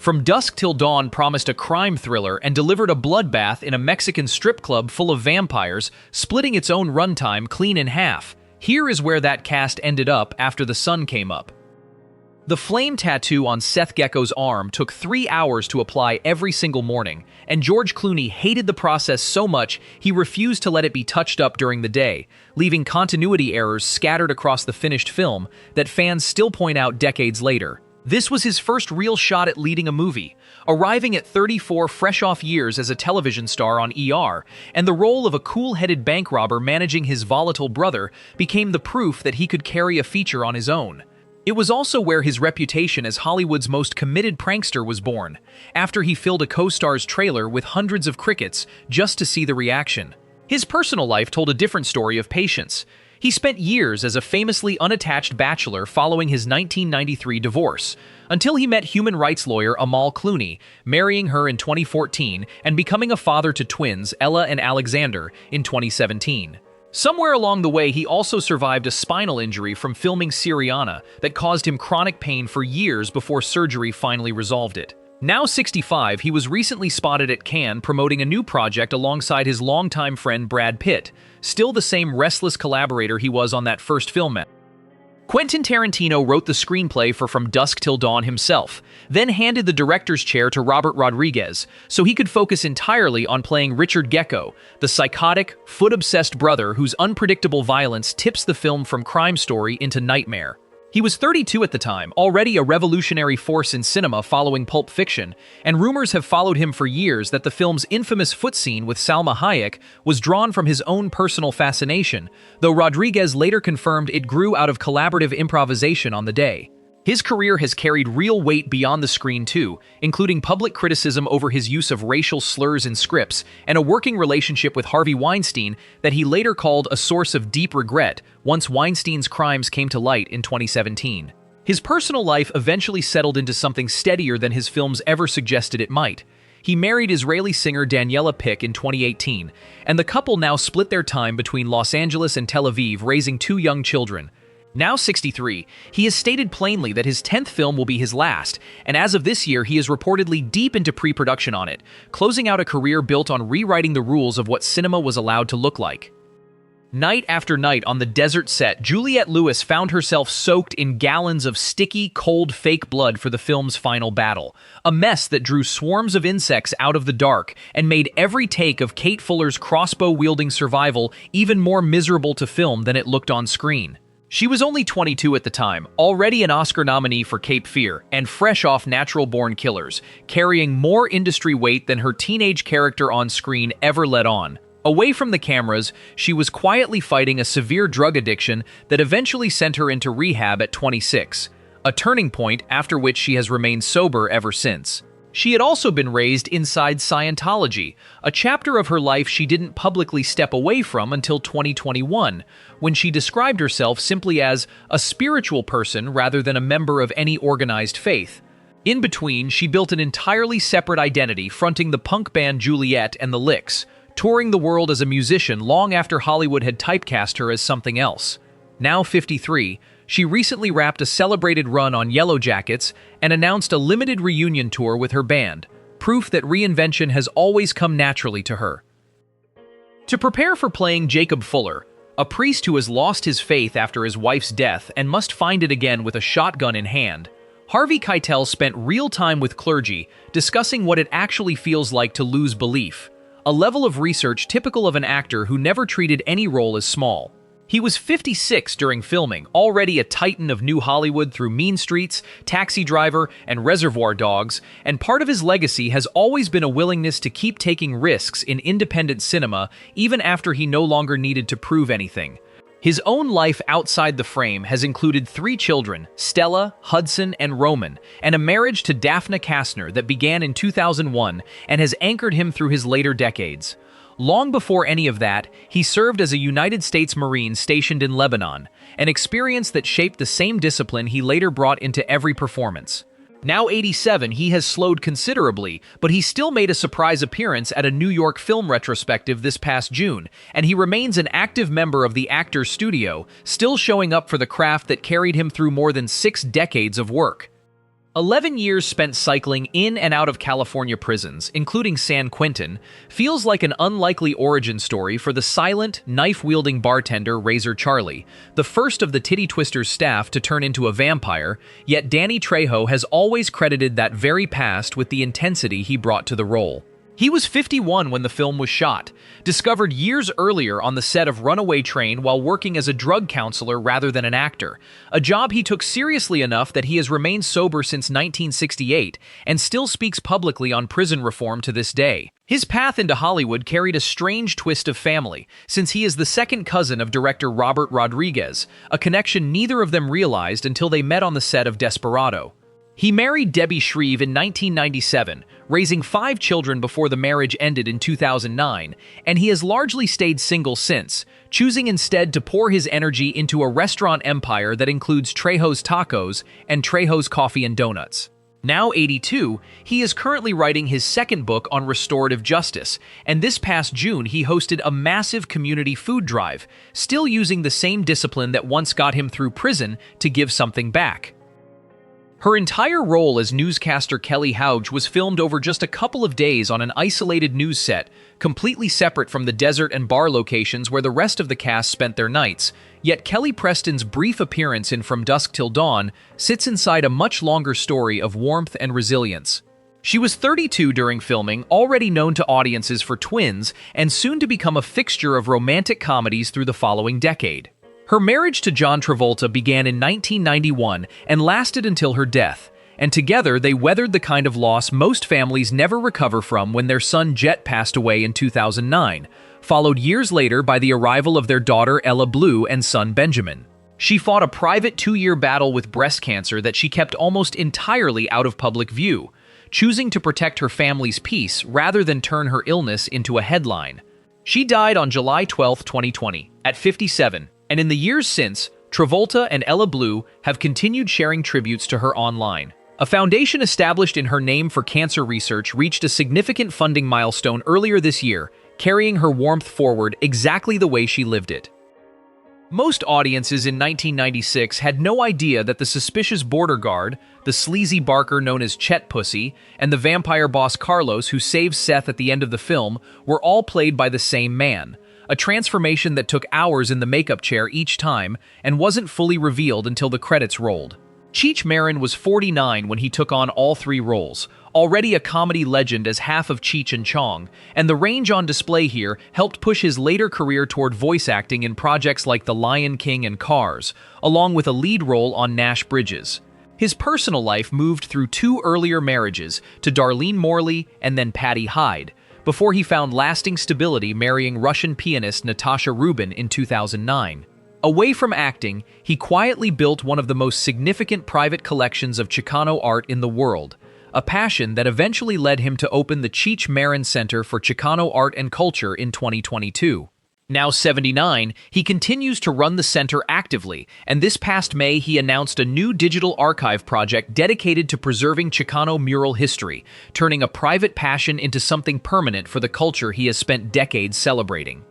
From Dusk Till Dawn promised a crime thriller and delivered a bloodbath in a Mexican strip club full of vampires, splitting its own runtime clean in half. Here is where that cast ended up after the sun came up. The flame tattoo on Seth Gecko's arm took 3 hours to apply every single morning, and George Clooney hated the process so much he refused to let it be touched up during the day, leaving continuity errors scattered across the finished film that fans still point out decades later. This was his first real shot at leading a movie, arriving at 34 fresh-off years as a television star on ER, and the role of a cool-headed bank robber managing his volatile brother became the proof that he could carry a feature on his own. It was also where his reputation as Hollywood's most committed prankster was born, after he filled a co-star's trailer with hundreds of crickets just to see the reaction. His personal life told a different story of patience. He spent years as a famously unattached bachelor following his 1993 divorce, until he met human rights lawyer Amal Clooney, marrying her in 2014 and becoming a father to twins Ella and Alexander in 2017. Somewhere along the way, he also survived a spinal injury from filming Syriana that caused him chronic pain for years before surgery finally resolved it. Now 65, he was recently spotted at Cannes promoting a new project alongside his longtime friend Brad Pitt, still the same restless collaborator he was on that first film. Quentin Tarantino wrote the screenplay for From Dusk Till Dawn himself, then handed the director's chair to Robert Rodriguez so he could focus entirely on playing Richard Gecko, the psychotic, foot-obsessed brother whose unpredictable violence tips the film from crime story into nightmare. He was 32 at the time, already a revolutionary force in cinema following Pulp Fiction, and rumors have followed him for years that the film's infamous foot scene with Salma Hayek was drawn from his own personal fascination, though Rodriguez later confirmed it grew out of collaborative improvisation on the day. His career has carried real weight beyond the screen too, including public criticism over his use of racial slurs in scripts and a working relationship with Harvey Weinstein that he later called a source of deep regret once Weinstein's crimes came to light in 2017. His personal life eventually settled into something steadier than his films ever suggested it might. He married Israeli singer Daniela Pick in 2018, and the couple now split their time between Los Angeles and Tel Aviv, raising 2 young children. Now 63, he has stated plainly that his 10th film will be his last, and as of this year he is reportedly deep into pre-production on it, closing out a career built on rewriting the rules of what cinema was allowed to look like. Night after night on the desert set, Juliette Lewis found herself soaked in gallons of sticky, cold fake blood for the film's final battle, a mess that drew swarms of insects out of the dark and made every take of Kate Fuller's crossbow-wielding survival even more miserable to film than it looked on screen. She was only 22 at the time, already an Oscar nominee for Cape Fear, and fresh off Natural Born Killers, carrying more industry weight than her teenage character on screen ever let on. Away from the cameras, she was quietly fighting a severe drug addiction that eventually sent her into rehab at 26, a turning point after which she has remained sober ever since. She had also been raised inside Scientology, a chapter of her life she didn't publicly step away from until 2021, when she described herself simply as a spiritual person rather than a member of any organized faith. In between, she built an entirely separate identity fronting the punk band Juliette and the Licks, touring the world as a musician long after Hollywood had typecast her as something else. Now 53, she recently wrapped a celebrated run on Yellow Jackets and announced a limited reunion tour with her band, proof that reinvention has always come naturally to her. To prepare for playing Jacob Fuller, a priest who has lost his faith after his wife's death and must find it again with a shotgun in hand, Harvey Keitel spent real time with clergy discussing what it actually feels like to lose belief, a level of research typical of an actor who never treated any role as small. He was 56 during filming, already a titan of New Hollywood through Mean Streets, Taxi Driver, and Reservoir Dogs, and part of his legacy has always been a willingness to keep taking risks in independent cinema even after he no longer needed to prove anything. His own life outside the frame has included 3 children, Stella, Hudson, and Roman, and a marriage to Daphne Kastner that began in 2001 and has anchored him through his later decades. Long before any of that, he served as a United States Marine stationed in Lebanon, an experience that shaped the same discipline he later brought into every performance. Now 87, he has slowed considerably, but he still made a surprise appearance at a New York film retrospective this past June, and he remains an active member of the Actors Studio, still showing up for the craft that carried him through more than 6 decades of work. 11 years spent cycling in and out of California prisons, including San Quentin, feels like an unlikely origin story for the silent, knife-wielding bartender Razor Charlie, the first of the Titty Twisters staff to turn into a vampire, yet Danny Trejo has always credited that very past with the intensity he brought to the role. He was 51 when the film was shot, discovered years earlier on the set of Runaway Train while working as a drug counselor rather than an actor, a job he took seriously enough that he has remained sober since 1968 and still speaks publicly on prison reform to this day. His path into Hollywood carried a strange twist of family, since he is the second cousin of director Robert Rodriguez, a connection neither of them realized until they met on the set of Desperado. He married Debbie Shreve in 1997, raising 5 children before the marriage ended in 2009, and he has largely stayed single since, choosing instead to pour his energy into a restaurant empire that includes Trejo's Tacos and Trejo's Coffee and Donuts. Now 82, he is currently writing his second book on restorative justice, and this past June he hosted a massive community food drive, still using the same discipline that once got him through prison to give something back. Her entire role as newscaster Kelly Houge was filmed over just a couple of days on an isolated news set, completely separate from the desert and bar locations where the rest of the cast spent their nights. Yet Kelly Preston's brief appearance in From Dusk Till Dawn sits inside a much longer story of warmth and resilience. She was 32 during filming, already known to audiences for Twins, and soon to become a fixture of romantic comedies through the following decade. Her marriage to John Travolta began in 1991 and lasted until her death, and together they weathered the kind of loss most families never recover from when their son Jet passed away in 2009, followed years later by the arrival of their daughter Ella Blue and son Benjamin. She fought a private 2-year battle with breast cancer that she kept almost entirely out of public view, choosing to protect her family's peace rather than turn her illness into a headline. She died on July 12, 2020, at 57, and in the years since, Travolta and Ella Blue have continued sharing tributes to her online. A foundation established in her name for cancer research reached a significant funding milestone earlier this year, carrying her warmth forward exactly the way she lived it. Most audiences in 1996 had no idea that the suspicious border guard, the sleazy barker known as Chet Pussy, and the vampire boss Carlos who saves Seth at the end of the film were all played by the same man, a transformation that took hours in the makeup chair each time and wasn't fully revealed until the credits rolled. Cheech Marin was 49 when he took on all 3 roles, already a comedy legend as half of Cheech and Chong, and the range on display here helped push his later career toward voice acting in projects like The Lion King and Cars, along with a lead role on Nash Bridges. His personal life moved through 2 earlier marriages to Darlene Morley and then Patty Hyde, before he found lasting stability marrying Russian pianist Natasha Rubin in 2009. Away from acting, he quietly built one of the most significant private collections of Chicano art in the world, a passion that eventually led him to open the Cheech Marin Center for Chicano Art and Culture in 2022. Now 79, he continues to run the center actively, and this past May he announced a new digital archive project dedicated to preserving Chicano mural history, turning a private passion into something permanent for the culture he has spent decades celebrating.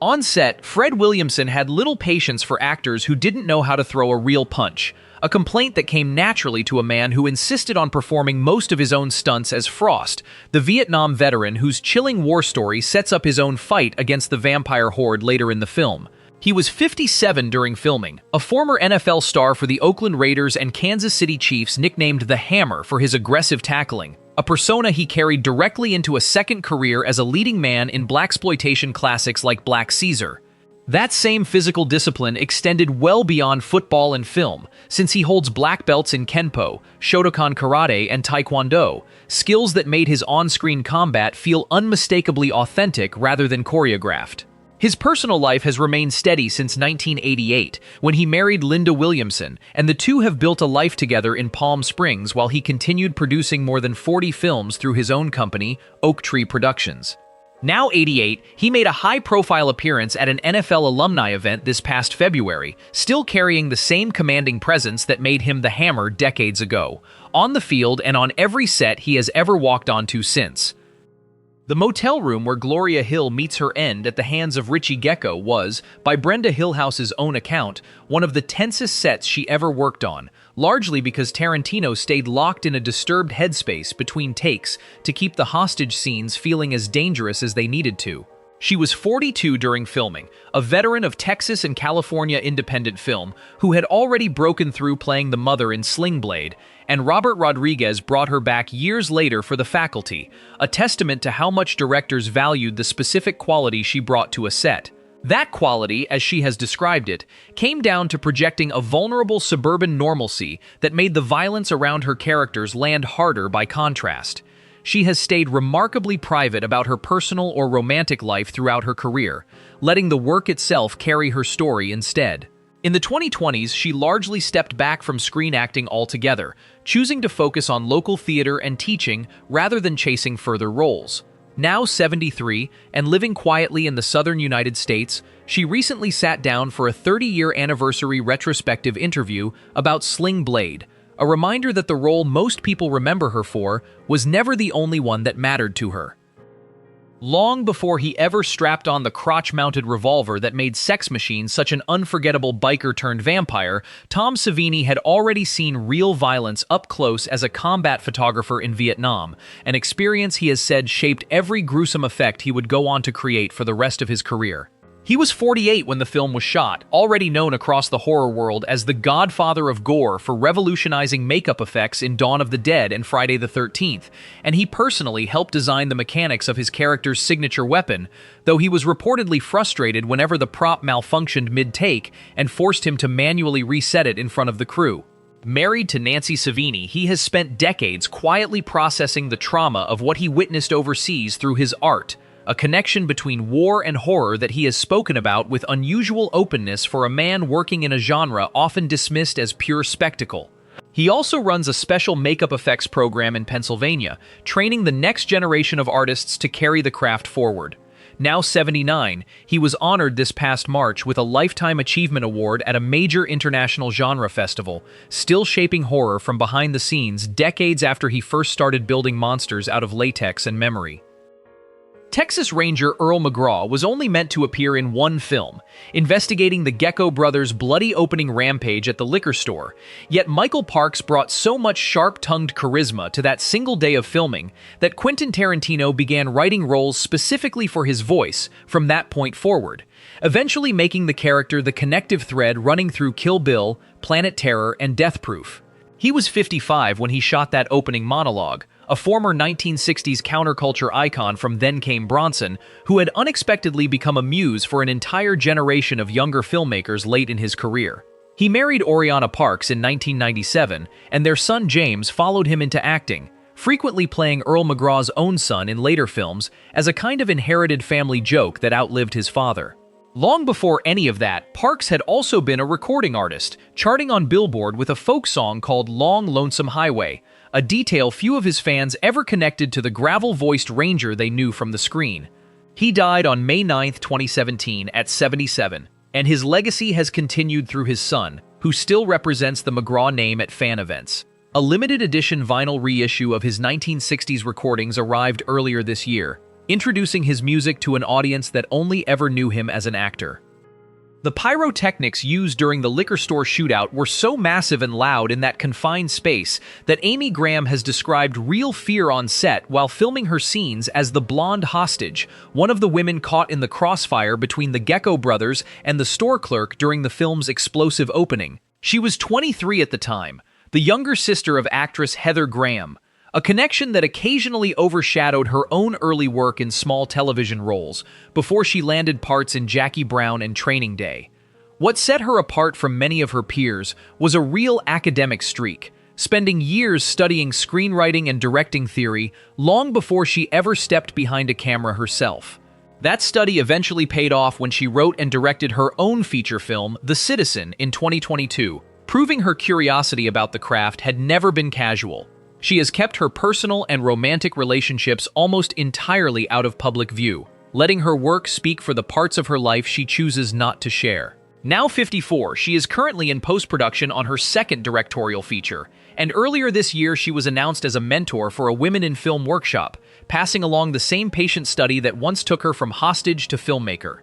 On set, Fred Williamson had little patience for actors who didn't know how to throw a real punch, a complaint that came naturally to a man who insisted on performing most of his own stunts as Frost, the Vietnam veteran whose chilling war story sets up his own fight against the vampire horde later in the film. He was 57 during filming, a former NFL star for the Oakland Raiders and Kansas City Chiefs nicknamed the Hammer for his aggressive tackling, a persona he carried directly into a second career as a leading man in blaxploitation classics like Black Caesar. That same physical discipline extended well beyond football and film, since he holds black belts in Kenpo, Shotokan Karate, and Taekwondo, skills that made his on-screen combat feel unmistakably authentic rather than choreographed. His personal life has remained steady since 1988, when he married Linda Williamson, and the two have built a life together in Palm Springs while he continued producing more than 40 films through his own company, Oak Tree Productions. Now 88, he made a high-profile appearance at an NFL alumni event this past February, still carrying the same commanding presence that made him the Hammer decades ago, on the field and on every set he has ever walked onto since. The motel room where Gloria Hill meets her end at the hands of Richie Gecko was, by Brenda Hillhouse's own account, one of the tensest sets she ever worked on, largely because Tarantino stayed locked in a disturbed headspace between takes to keep the hostage scenes feeling as dangerous as they needed to. She was 42 during filming, a veteran of Texas and California independent film who had already broken through playing the mother in Sling Blade, and Robert Rodriguez brought her back years later for The Faculty, a testament to how much directors valued the specific quality she brought to a set. That quality, as she has described it, came down to projecting a vulnerable suburban normalcy that made the violence around her characters land harder by contrast. She has stayed remarkably private about her personal or romantic life throughout her career, letting the work itself carry her story instead. In the 2020s, she largely stepped back from screen acting altogether, choosing to focus on local theater and teaching rather than chasing further roles. Now 73 and living quietly in the southern United States, she recently sat down for a 30-year anniversary retrospective interview about Sling Blade, a reminder that the role most people remember her for was never the only one that mattered to her. Long before he ever strapped on the crotch-mounted revolver that made Sex Machine such an unforgettable biker-turned-vampire, Tom Savini had already seen real violence up close as a combat photographer in Vietnam, an experience he has said shaped every gruesome effect he would go on to create for the rest of his career. He was 48 when the film was shot, already known across the horror world as the godfather of gore for revolutionizing makeup effects in Dawn of the Dead and Friday the 13th, and he personally helped design the mechanics of his character's signature weapon, though he was reportedly frustrated whenever the prop malfunctioned mid-take and forced him to manually reset it in front of the crew. Married to Nancy Savini, he has spent decades quietly processing the trauma of what he witnessed overseas through his art, a connection between war and horror that he has spoken about with unusual openness for a man working in a genre often dismissed as pure spectacle. He also runs a special makeup effects program in Pennsylvania, training the next generation of artists to carry the craft forward. Now 79, he was honored this past March with a Lifetime Achievement Award at a major international genre festival, still shaping horror from behind the scenes decades after he first started building monsters out of latex and memory. Texas Ranger Earl McGraw was only meant to appear in one film, investigating the Gecko brothers' bloody opening rampage at the liquor store, yet Michael Parks brought so much sharp-tongued charisma to that single day of filming that Quentin Tarantino began writing roles specifically for his voice from that point forward, eventually making the character the connective thread running through Kill Bill, Planet Terror, and Death Proof. He was 55 when he shot that opening monologue, a former 1960s counterculture icon from Then Came Bronson, who had unexpectedly become a muse for an entire generation of younger filmmakers late in his career. He married Oriana Parks in 1997, and their son James followed him into acting, frequently playing Earl McGraw's own son in later films as a kind of inherited family joke that outlived his father. Long before any of that, Parks had also been a recording artist, charting on Billboard with a folk song called Long Lonesome Highway, a detail few of his fans ever connected to the gravel-voiced Ranger they knew from the screen. He died on May 9, 2017 at 77, and his legacy has continued through his son, who still represents the McGraw name at fan events. A limited edition vinyl reissue of his 1960s recordings arrived earlier this year, introducing his music to an audience that only ever knew him as an actor. The pyrotechnics used during the liquor store shootout were so massive and loud in that confined space that Amy Graham has described real fear on set while filming her scenes as the blonde hostage, one of the women caught in the crossfire between the Gecko brothers and the store clerk during the film's explosive opening. She was 23 at the time, the younger sister of actress Heather Graham, a connection that occasionally overshadowed her own early work in small television roles, before she landed parts in Jackie Brown and Training Day. What set her apart from many of her peers was a real academic streak, spending years studying screenwriting and directing theory long before she ever stepped behind a camera herself. That study eventually paid off when she wrote and directed her own feature film, The Citizen, in 2022, proving her curiosity about the craft had never been casual. She has kept her personal and romantic relationships almost entirely out of public view, letting her work speak for the parts of her life she chooses not to share. Now 54, she is currently in post-production on her second directorial feature, and earlier this year she was announced as a mentor for a Women in Film workshop, passing along the same patient study that once took her from hostage to filmmaker.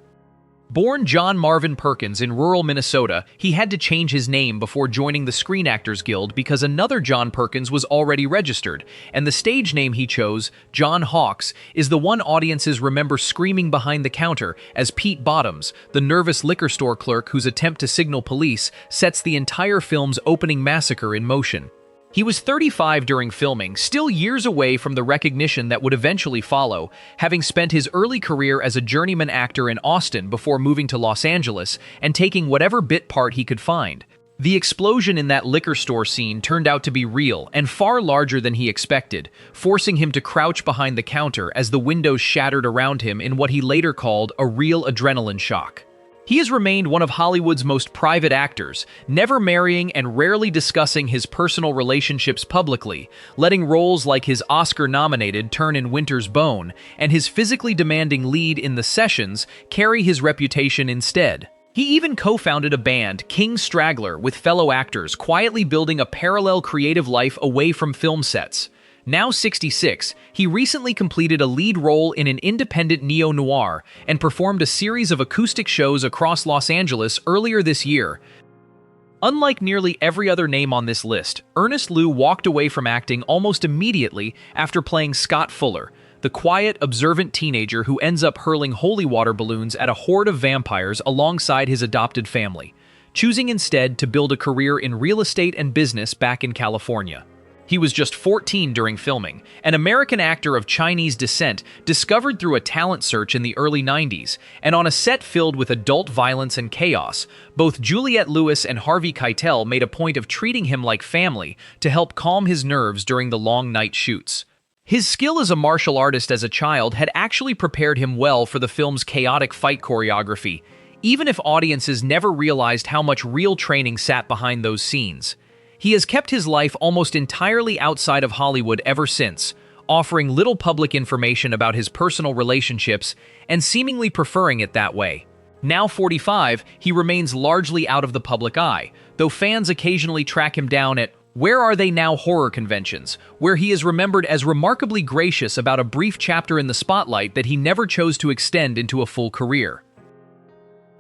Born John Marvin Perkins in rural Minnesota, he had to change his name before joining the Screen Actors Guild because another John Perkins was already registered, and the stage name he chose, John Hawkes, is the one audiences remember screaming behind the counter as Pete Bottoms, the nervous liquor store clerk whose attempt to signal police sets the entire film's opening massacre in motion. He was 35 during filming, still years away from the recognition that would eventually follow, having spent his early career as a journeyman actor in Austin before moving to Los Angeles and taking whatever bit part he could find. The explosion in that liquor store scene turned out to be real and far larger than he expected, forcing him to crouch behind the counter as the windows shattered around him in what he later called a real adrenaline shock. He has remained one of Hollywood's most private actors, never marrying and rarely discussing his personal relationships publicly, letting roles like his Oscar-nominated Turn in Winter's Bone and his physically demanding lead in The Sessions carry his reputation instead. He even co-founded a band, King Straggler, with fellow actors, quietly building a parallel creative life away from film sets. Now 66, he recently completed a lead role in an independent neo-noir and performed a series of acoustic shows across Los Angeles earlier this year. Unlike nearly every other name on this list, Ernest Liu walked away from acting almost immediately after playing Scott Fuller, the quiet, observant teenager who ends up hurling holy water balloons at a horde of vampires alongside his adopted family, choosing instead to build a career in real estate and business back in California. He was just 14 during filming, an American actor of Chinese descent discovered through a talent search in the early 90s, and on a set filled with adult violence and chaos, both Juliette Lewis and Harvey Keitel made a point of treating him like family to help calm his nerves during the long night shoots. His skill as a martial artist as a child had actually prepared him well for the film's chaotic fight choreography, even if audiences never realized how much real training sat behind those scenes. He has kept his life almost entirely outside of Hollywood ever since, offering little public information about his personal relationships and seemingly preferring it that way. Now 45, he remains largely out of the public eye, though fans occasionally track him down at Where Are They Now horror conventions, where he is remembered as remarkably gracious about a brief chapter in the spotlight that he never chose to extend into a full career.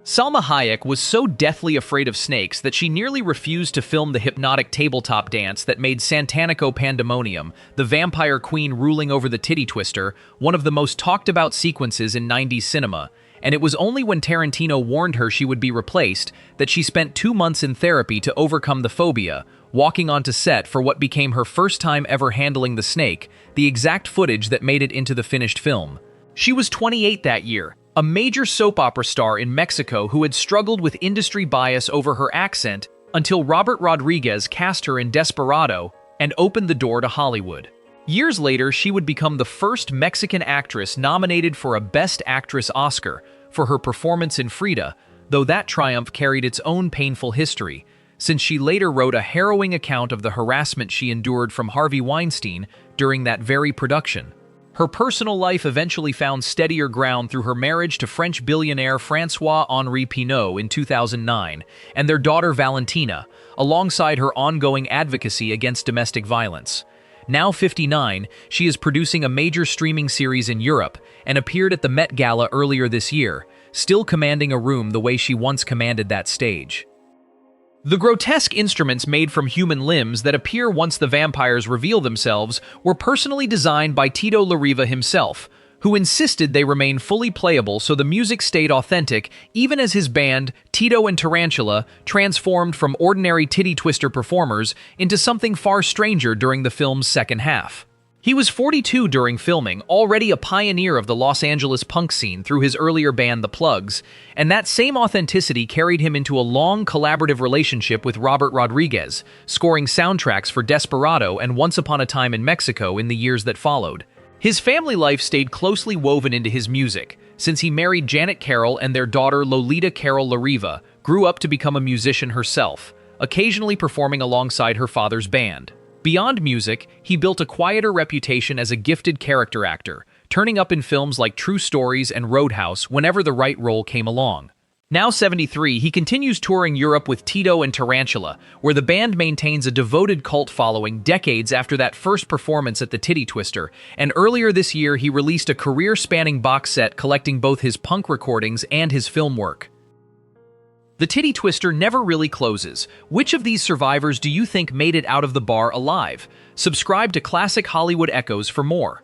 Salma Hayek was so deathly afraid of snakes that she nearly refused to film the hypnotic tabletop dance that made Santanico Pandemonium, the vampire queen ruling over the titty twister, one of the most talked-about sequences in 90s cinema, and it was only when Tarantino warned her she would be replaced that she spent 2 months in therapy to overcome the phobia, walking onto set for what became her first time ever handling the snake, the exact footage that made it into the finished film. She was 28 that year, a major soap opera star in Mexico who had struggled with industry bias over her accent until Robert Rodriguez cast her in Desperado and opened the door to Hollywood. Years later, she would become the first Mexican actress nominated for a Best Actress Oscar for her performance in Frida, though that triumph carried its own painful history, since she later wrote a harrowing account of the harassment she endured from Harvey Weinstein during that very production. Her personal life eventually found steadier ground through her marriage to French billionaire François-Henri Pinault in 2009 and their daughter Valentina, alongside her ongoing advocacy against domestic violence. Now 59, she is producing a major streaming series in Europe and appeared at the Met Gala earlier this year, still commanding a room the way she once commanded that stage. The grotesque instruments made from human limbs that appear once the vampires reveal themselves were personally designed by Tito Larriva himself, who insisted they remain fully playable so the music stayed authentic even as his band, Tito and Tarantula, transformed from ordinary titty twister performers into something far stranger during the film's second half. He was 42 during filming, already a pioneer of the Los Angeles punk scene through his earlier band The Plugs, and that same authenticity carried him into a long collaborative relationship with Robert Rodriguez, scoring soundtracks for Desperado and Once Upon a Time in Mexico in the years that followed. His family life stayed closely woven into his music, since he married Janet Carroll and their daughter Lolita Carroll Larriva grew up to become a musician herself, occasionally performing alongside her father's band. Beyond music, he built a quieter reputation as a gifted character actor, turning up in films like True Stories and Roadhouse whenever the right role came along. Now 73, he continues touring Europe with Tito and Tarantula, where the band maintains a devoted cult following decades after that first performance at the Titty Twister, and earlier this year he released a career-spanning box set collecting both his punk recordings and his film work. The Titty Twister never really closes. Which of these survivors do you think made it out of the bar alive? Subscribe to Classic Hollywood Echoes for more.